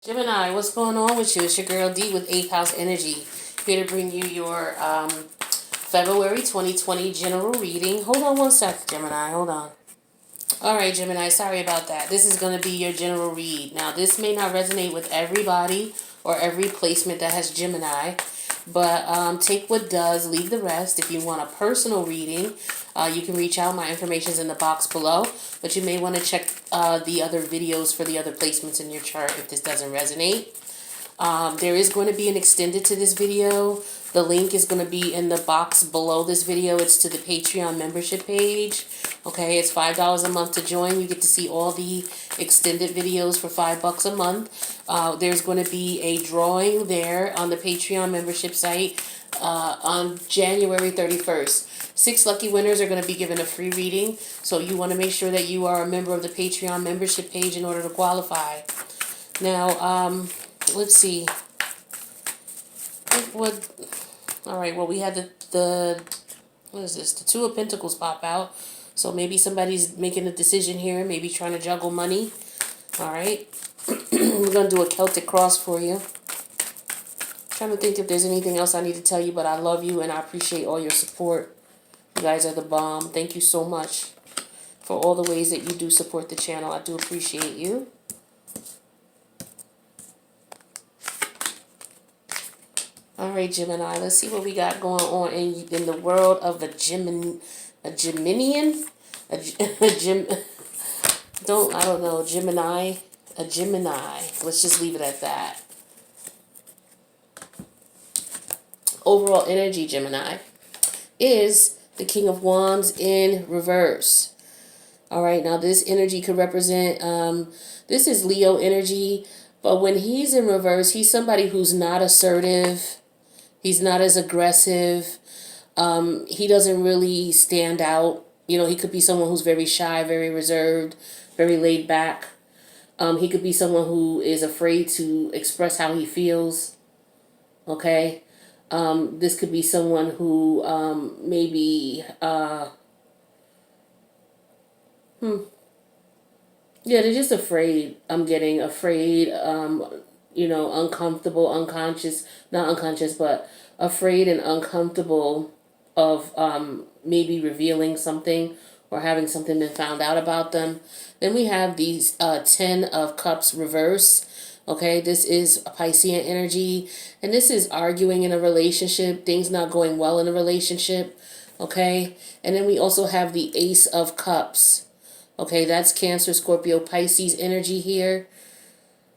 Gemini, what's going on with you? It's your girl D with 8th House Energy. Here to bring you your February 2020 general reading. Hold on one sec, Gemini. Hold on. Alright, Gemini, sorry about that. This is going to be your general read. Now, this may not resonate with everybody or every placement that has Gemini, but take what does, leave the rest. If you want a personal reading, you can reach out. My information is in the box below, but you may want to check the other videos for the other placements in your chart if this doesn't resonate. There is going to be an extended to this video. The link is going to be in the box below this video. It's to the Patreon membership page. Okay, it's $5 a month to join. You get to see all the extended videos for $5 a month. There's going to be a drawing there on the Patreon membership site on January 31st. 6 lucky winners are going to be given a free reading. So you want to make sure that you are a member of the Patreon membership page in order to qualify. Now, let's see. All right, well, we had the what is this? The Two of Pentacles pop out. So maybe somebody's making a decision here, maybe trying to juggle money. All right. We're going to do a Celtic cross for you. Trying to think if there's anything else I need to tell you, but I love you and I appreciate all your support. You guys are the bomb. Thank you so much for all the ways that you do support the channel. I do appreciate you. All right, Gemini, let's see what we got going on in the world of a Geminian, I don't know, Gemini, a Gemini. Let's just leave it at that. Overall energy, Gemini, is the King of Wands in reverse. All right, now this energy could represent, this is Leo energy, but when he's in reverse, he's somebody who's not assertive. He's not as aggressive. He doesn't really stand out. You know, he could be someone who's very shy, very reserved, very laid back. He could be someone who is afraid to express how he feels. Okay. This could be someone who maybe, yeah, they're just afraid. I'm getting afraid, you know, uncomfortable, unconscious, not unconscious, but afraid and uncomfortable of maybe revealing something or having something been found out about them. Then we have these 10 of Cups reverse. Okay, this is a Piscean energy, and this is arguing in a relationship, things not going well in a relationship. Okay, and then we also have the Ace of Cups. Okay, that's Cancer, Scorpio, Pisces energy here.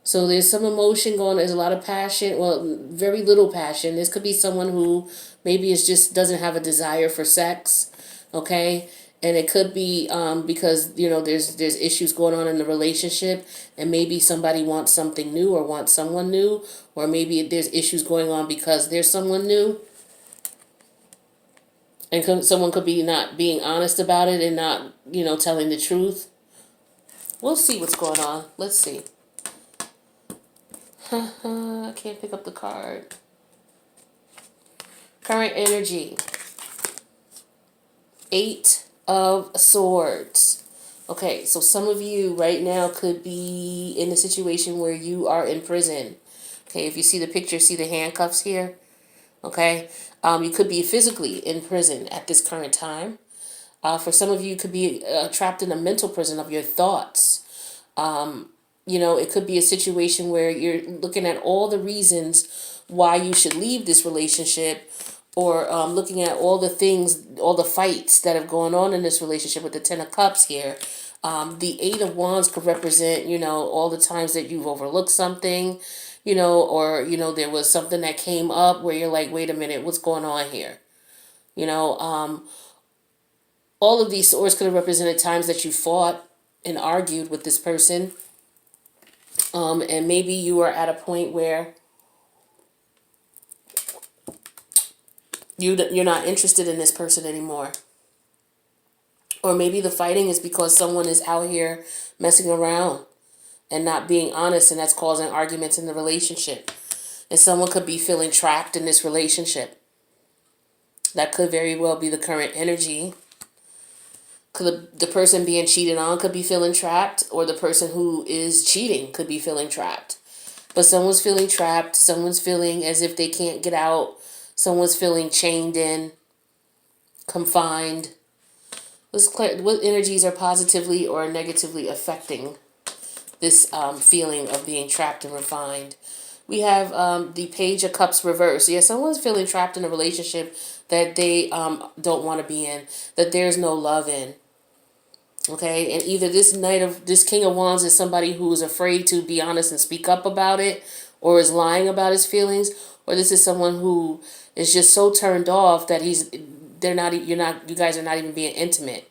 So there's some emotion going on. There's a lot of passion. Well, very little passion. This could be someone who maybe is just doesn't have a desire for sex. Okay, and it could be because you know there's issues going on in the relationship, and maybe somebody wants something new or wants someone new, or maybe there's issues going on because there's someone new, and someone could be not being honest about it and not telling the truth. We'll see what's going on. Let's see. I can't pick up the card. Current energy. 8 of Swords. Okay, so some of you right now could be in a situation where you are in prison. Okay, if you see the picture, see the handcuffs here? Okay, you could be physically in prison at this current time. For some of you, could be trapped in a mental prison of your thoughts. You know, it could be a situation where you're looking at all the reasons why you should leave this relationship, or looking at all the things, all the fights that have gone on in this relationship with the 10 of Cups here. The 8 of Wands could represent, all the times that you've overlooked something, or, there was something that came up where you're like, wait a minute, what's going on here? All of these swords could have represented times that you fought and argued with this person. And maybe you are at a point where you're not interested in this person anymore. Or maybe the fighting is because someone is out here messing around and not being honest, and that's causing arguments in the relationship. And someone could be feeling trapped in this relationship. That could very well be the current energy. Could the person being cheated on could be feeling trapped, or the person who is cheating could be feeling trapped. But someone's feeling trapped. Someone's feeling as if they can't get out. Someone's feeling chained in, confined. What energies are positively or negatively affecting this feeling of being trapped and refined? We have the Page of Cups reversed. Yeah, someone's feeling trapped in a relationship that they don't want to be in, that there's no love in. Okay, and either this King of Wands is somebody who is afraid to be honest and speak up about it, or is lying about his feelings, or this is someone who is just so turned off that you guys are not even being intimate.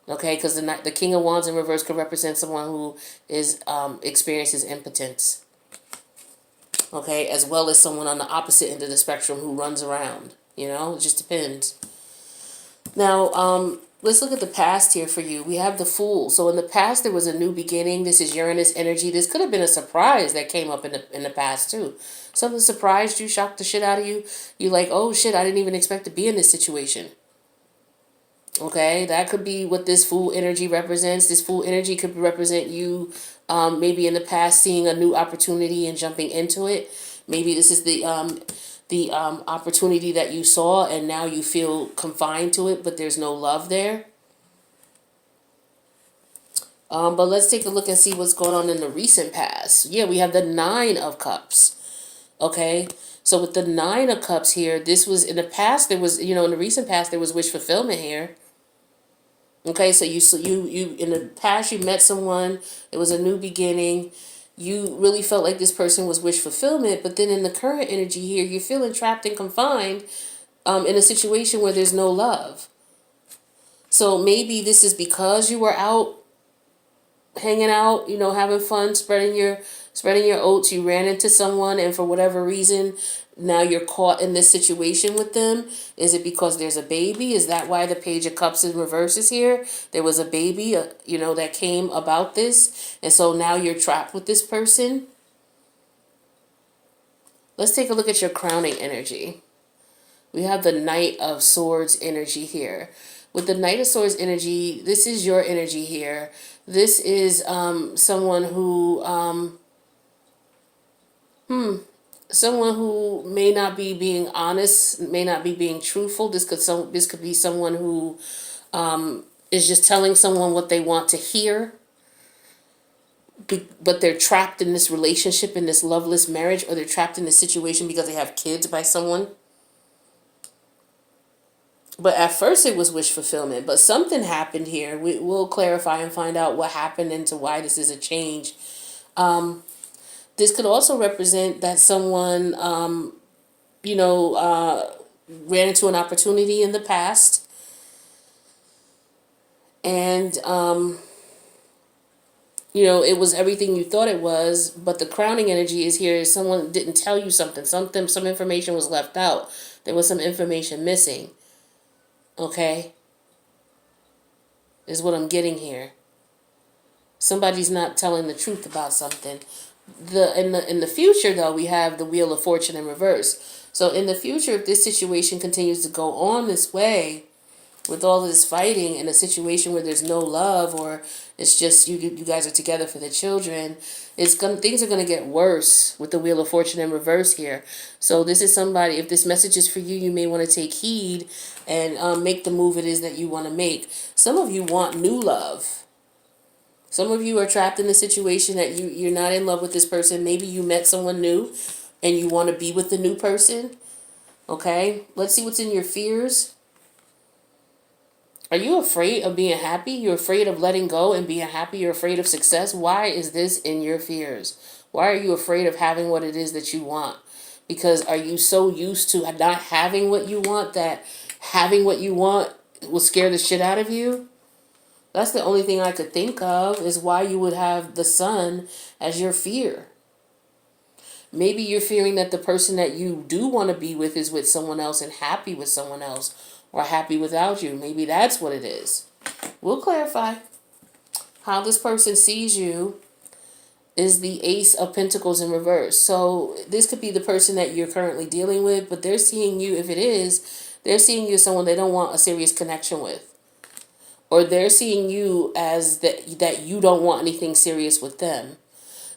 Okay, because the King of Wands in reverse could represent someone who is experiences impotence. Okay, as well as someone on the opposite end of the spectrum who runs around. It just depends. Now, let's look at the past here for you. We have the Fool. So in the past, there was a new beginning. This is Uranus energy. This could have been a surprise that came up in the past too. Something surprised you, shocked the shit out of you. You're like, oh shit, I didn't even expect to be in this situation. Okay, that could be what this Fool energy represents. This Fool energy could represent you maybe in the past seeing a new opportunity and jumping into it. Maybe this is the opportunity that you saw and now you feel confined to it, but there's no love there. But let's take a look and see what's going on in the recent past. Yeah, we have the Nine of Cups. Okay, so with the Nine of Cups here, this was in the past. There was, in the recent past, there was wish fulfillment here. Okay, so you in the past you met someone. It was a new beginning. You really felt like this person was wish fulfillment, but then in the current energy here, you're feeling trapped and confined in a situation where there's no love. So maybe this is because you were out hanging out, having fun, spreading your oats. You ran into someone, and for whatever reason, now you're caught in this situation with them. Is it because there's a baby? Is that why the Page of Cups in reverse is here? There was a baby, that came about this, and so now you're trapped with this person. Let's take a look at your crowning energy. We have the Knight of Swords energy here. With the Knight of Swords energy, this is your energy here. This is someone who someone who may not be being honest, may not be being truthful. This could be someone who is just telling someone what they want to hear, but they're trapped in this relationship, in this loveless marriage, or they're trapped in this situation because they have kids by someone. But at first it was wish fulfillment, but something happened here. We'll clarify and find out what happened and to why this is a change. This could also represent that someone, ran into an opportunity in the past, and, it was everything you thought it was, but the crowning energy is here. Someone didn't tell you something. Some information was left out. There was some information missing. Okay? Is what I'm getting here. Somebody's not telling the truth about something. In the future, though, we have the Wheel of Fortune in reverse. So in the future, if this situation continues to go on this way, with all this fighting in a situation where there's no love, or it's just you guys are together for the children, things are gonna get worse with the Wheel of Fortune in reverse here. So this is somebody. If this message is for you, you may want to take heed and make the move it is that you want to make. Some of you want new love. Some of you are trapped in a situation that you're not in love with this person. Maybe you met someone new and you want to be with the new person. Okay, let's see what's in your fears. Are you afraid of being happy? You're afraid of letting go and being happy? You're afraid of success? Why is this in your fears? Why are you afraid of having what it is that you want? Because are you so used to not having what you want that having what you want will scare the shit out of you? That's the only thing I could think of is why you would have the Sun as your fear. Maybe you're fearing that the person that you do want to be with is with someone else and happy with someone else, or happy without you. Maybe that's what it is. We'll clarify. How this person sees you is the Ace of Pentacles in reverse. So this could be the person that you're currently dealing with, but they're seeing you, if it is, they're seeing you as someone they don't want a serious connection with. Or they're seeing you as that you don't want anything serious with them.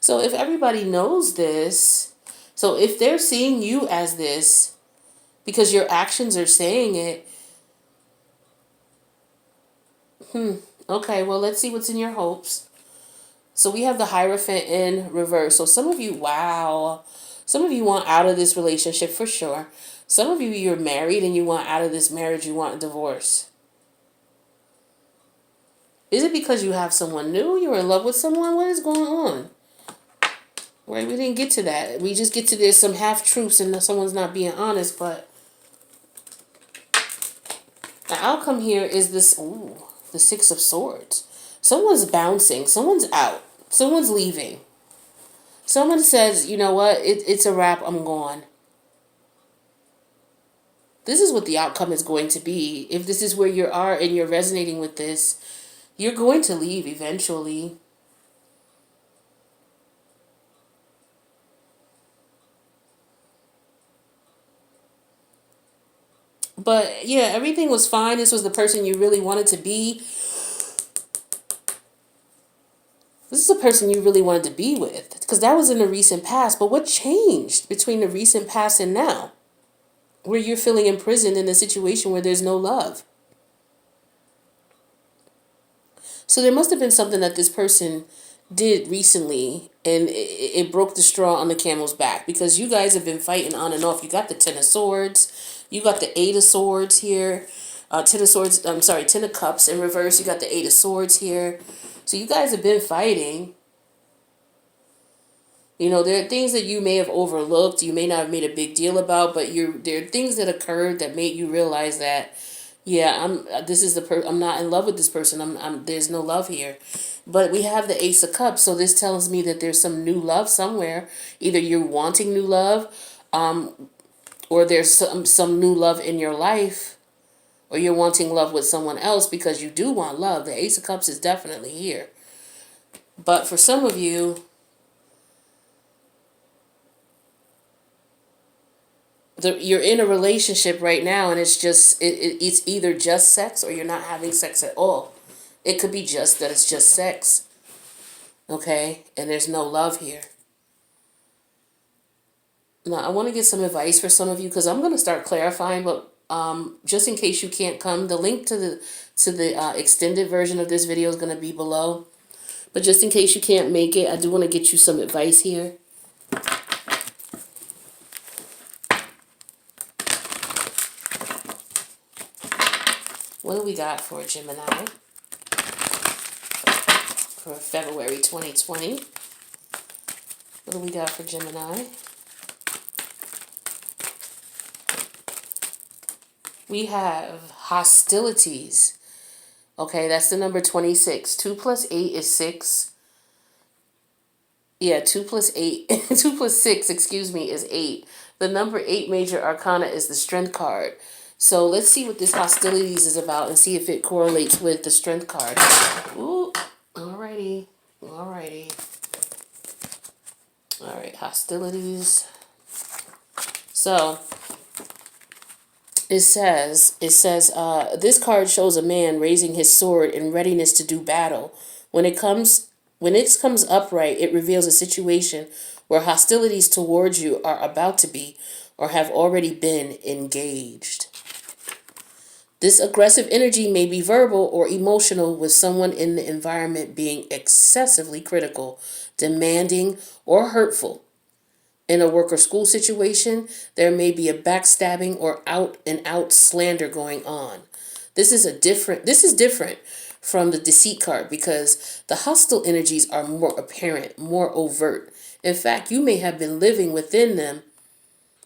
So if everybody knows this, so if they're seeing you as this, because your actions are saying it, okay, well, let's see what's in your hopes. So we have the Hierophant in reverse. So some of you, wow, some of you want out of this relationship for sure. Some of you, you're married and you want out of this marriage, you want a divorce. Is it because you have someone new? You're in love with someone? What is going on? Right, we didn't get to that. We just get to there's some half-truths and someone's not being honest, but the outcome here is this, ooh, the Six of Swords. Someone's bouncing. Someone's out. Someone's leaving. Someone says, you know what, it's a wrap, I'm gone. This is what the outcome is going to be. If this is where you are and you're resonating with this, you're going to leave eventually. But yeah, everything was fine. This was the person you really wanted to be. This is a person you really wanted to be with. Because that was in the recent past. But what changed between the recent past and now? Where you're feeling imprisoned in a situation where there's no love. So there must have been something that this person did recently, and it broke the straw on the camel's back, because you guys have been fighting on and off. You got the Ten of Swords, you got the Eight of Swords here, Ten of Swords, I'm sorry, Ten of Cups in reverse, you got the Eight of Swords here. So you guys have been fighting. You know, there are things that you may have overlooked, you may not have made a big deal about, but there are things that occurred that made you realize that, yeah, I'm not in love with this person. There's no love here. But we have the Ace of Cups, so this tells me that there's some new love somewhere. Either you're wanting new love, or there's some new love in your life, or you're wanting love with someone else because you do want love. The Ace of Cups is definitely here. But for some of you, you're in a relationship right now, and it's either just sex or you're not having sex at all. It could be just that it's just sex, okay, and there's no love here. Now I want to get some advice for some of you, because I'm going to start clarifying, but just in case you can't come, the link to the extended version of this video is going to be below. But just in case you can't make it, I do want to get you some advice here. What do we got for Gemini for February 2020? What do we got for Gemini? We have hostilities. Okay, that's the number 26. 2 plus 8 is 6. Yeah, 2 plus 8, 2 plus 6, excuse me, is 8. The number 8 major arcana is the strength card. So let's see what this hostilities is about and see if it correlates with the strength card. Ooh, alrighty, alrighty. All right, hostilities. So it says, this card shows a man raising his sword in readiness to do battle. When it comes upright, it reveals a situation where hostilities towards you are about to be or have already been engaged. This aggressive energy may be verbal or emotional, with someone in the environment being excessively critical, demanding, or hurtful. In a work or school situation, there may be a backstabbing or out-and-out slander going on. This is different from the deceit card, because the hostile energies are more apparent, more overt. In fact, you may have been living within them.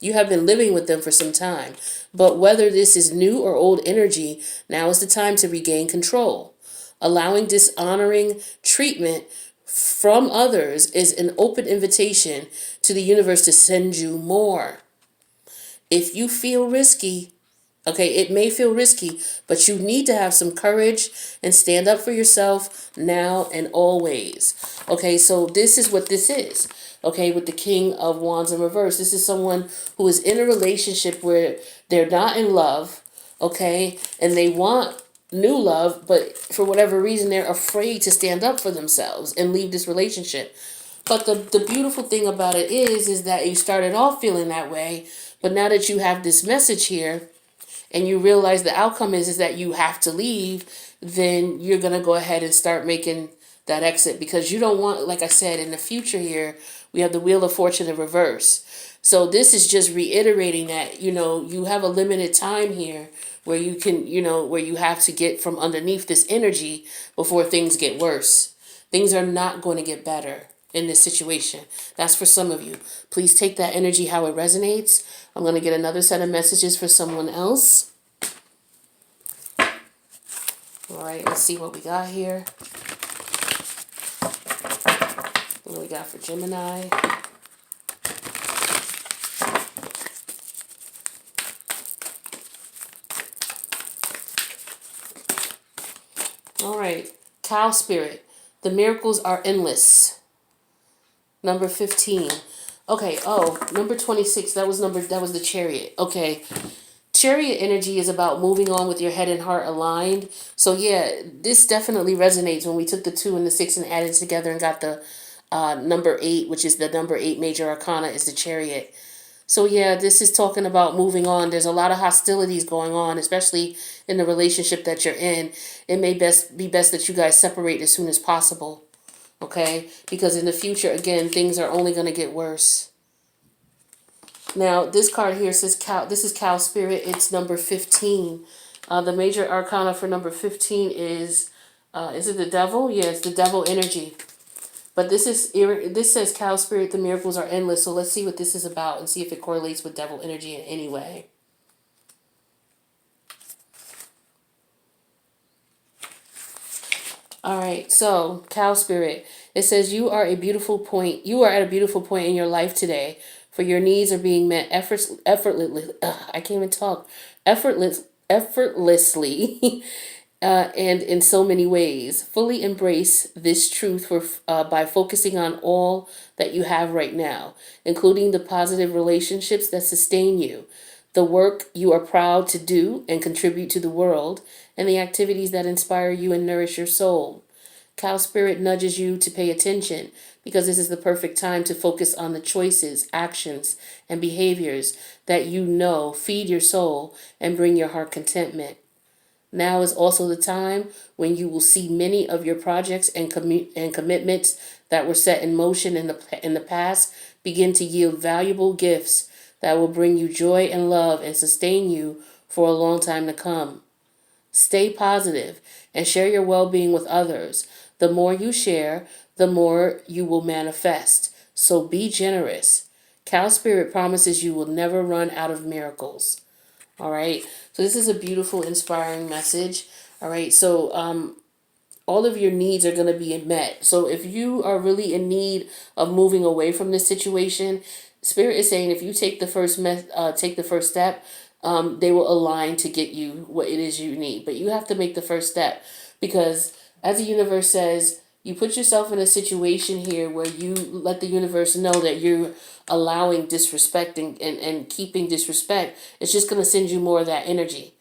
You have been living with them for some time. But whether this is new or old energy, now is the time to regain control. Allowing dishonoring treatment from others is an open invitation to the universe to send you more. If you feel risky, okay, it may feel risky, but you need to have some courage and stand up for yourself now and always. Okay, so this is what this is. Okay, with the King of Wands in reverse, this is someone who is in a relationship where they're not in love, okay, and they want new love, but for whatever reason, they're afraid to stand up for themselves and leave this relationship. But the beautiful thing about it is that you started off feeling that way, but now that you have this message here, and you realize the outcome is that you have to leave, then you're going to go ahead and start making that exit, because you don't want, like I said, in the future here, we have the Wheel of Fortune in reverse. So this is just reiterating that, you have a limited time here where you can, where you have to get from underneath this energy before things get worse. Things are not going to get better in this situation. That's for some of you. Please take that energy how it resonates. I'm going to get another set of messages for someone else. All right, let's see what we got here. What do we got for Gemini? All right, Cow Spirit. The miracles are endless. Number 15. Okay, number 26. That was the Chariot. Okay. Chariot energy is about moving on with your head and heart aligned. So yeah, this definitely resonates when we took the 2 and the 6 and added together and got the number 8, which is the number 8 major arcana, is the Chariot. So yeah, this is talking about moving on. There's a lot of hostilities going on, especially in the relationship that you're in. It may be best that you guys separate as soon as possible. Okay? Because in the future, again, things are only going to get worse. Now, this card here says cow. This is Cow Spirit. It's number 15. The major arcana for number 15 is it the Devil? Yeah, it's the Devil energy. But this says Cow Spirit, the miracles are endless. So let's see what this is about and see if it correlates with Devil energy in any way. All right, so Cow Spirit, it says you are at a beautiful point in your life today, for your needs are being met effortlessly. I can't even talk. Effortlessly. And in so many ways. Fully embrace this truth by focusing on all that you have right now, including the positive relationships that sustain you, the work you are proud to do and contribute to the world, and the activities that inspire you and nourish your soul. Cow Spirit nudges you to pay attention, because this is the perfect time to focus on the choices, actions, and behaviors that feed your soul and bring your heart contentment. Now is also the time when you will see many of your projects and commitments that were set in motion in the past begin to yield valuable gifts that will bring you joy and love and sustain you for a long time to come. Stay positive and share your well-being with others. The more you share, the more you will manifest. So be generous. Cow Spirit promises you will never run out of miracles. All right. So this is a beautiful, inspiring message. All right. So all of your needs are going to be met. So if you are really in need of moving away from this situation, Spirit is saying if you take the first step, they will align to get you what it is you need. But you have to make the first step, because as the universe says, you put yourself in a situation here where you let the universe know that you're allowing disrespect and keeping disrespect. It's just going to send you more of that energy.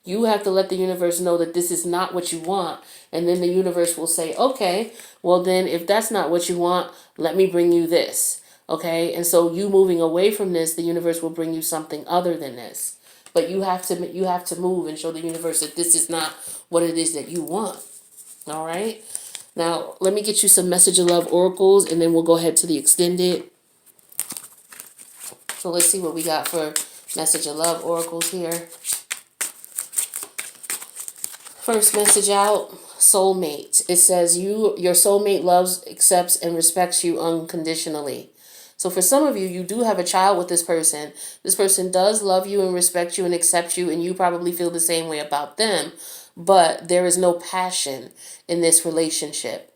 You have to let the universe know that this is not what you want. And then the universe will say, okay, well then if that's not what you want, let me bring you this. Okay? And so you moving away from this, the universe will bring you something other than this. But you have to move and show the universe that this is not what it is that you want. All right? Now, let me get you some message of love oracles, and then we'll go ahead to the extended. So let's see what we got for message of love oracles here. First message out, soulmate. It says your soulmate loves, accepts, and respects you unconditionally. So for some of you, you do have a child with this person. This person does love you and respect you and accept you, and you probably feel the same way about them. But there is no passion in this relationship.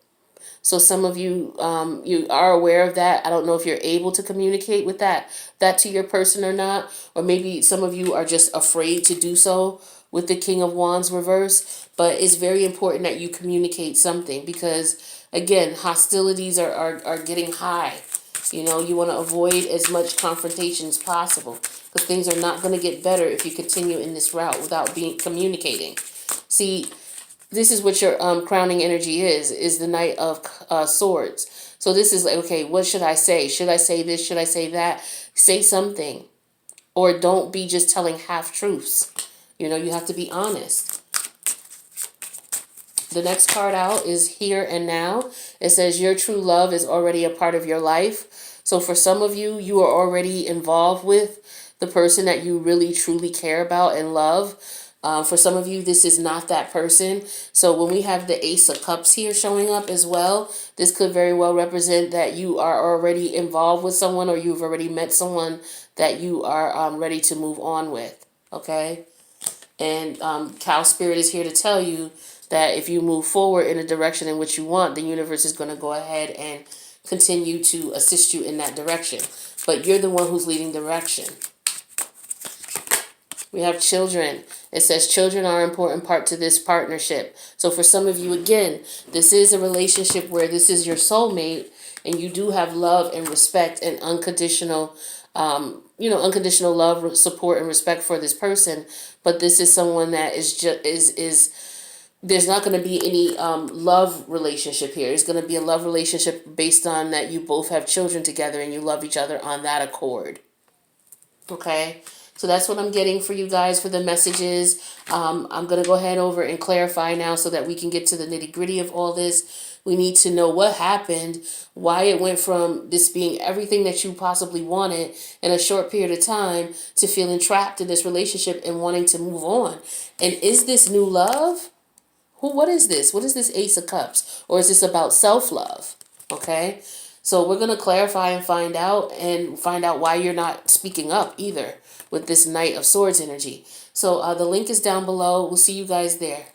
So some of you, you are aware of that. I don't know if you're able to communicate with that to your person or not. Or maybe some of you are just afraid to do so with the King of Wands reverse. But it's very important that you communicate something, because, again, hostilities are getting high. You want to avoid as much confrontation as possible, because things are not going to get better if you continue in this route without communicating. See, this is what your crowning energy is the Knight of Swords. So this is like, okay, what should I say? Should I say this? Should I say that? Say something. Or don't be just telling half truths. You know, you have to be honest. The next card out is here and now. It says your true love is already a part of your life. So for some of you, you are already involved with the person that you really truly care about and love. For some of you, this is not that person. So when we have the Ace of Cups here showing up as well, this could very well represent that you are already involved with someone, or you've already met someone that you are ready to move on with. Okay? And Cow Spirit is here to tell you that if you move forward in a direction in which you want, the universe is going to go ahead and continue to assist you in that direction. But you're the one who's leading direction. We have children. It says children are an important part to this partnership. So for some of you, again, this is a relationship where this is your soulmate and you do have love and respect and unconditional, unconditional love, support, and respect for this person. But this is someone that is just there's not going to be any love relationship here. It's going to be a love relationship based on that you both have children together and you love each other on that accord. Okay? So that's what I'm getting for you guys for the messages. I'm going to go ahead over and clarify now so that we can get to the nitty gritty of all this. We need to know what happened, why it went from this being everything that you possibly wanted in a short period of time to feeling trapped in this relationship and wanting to move on. And is this new love? What is this? What is this Ace of Cups? Or is this about self-love? Okay? So we're going to clarify and find out why you're not speaking up either with this Knight of Swords energy. So the link is down below. We'll see you guys there.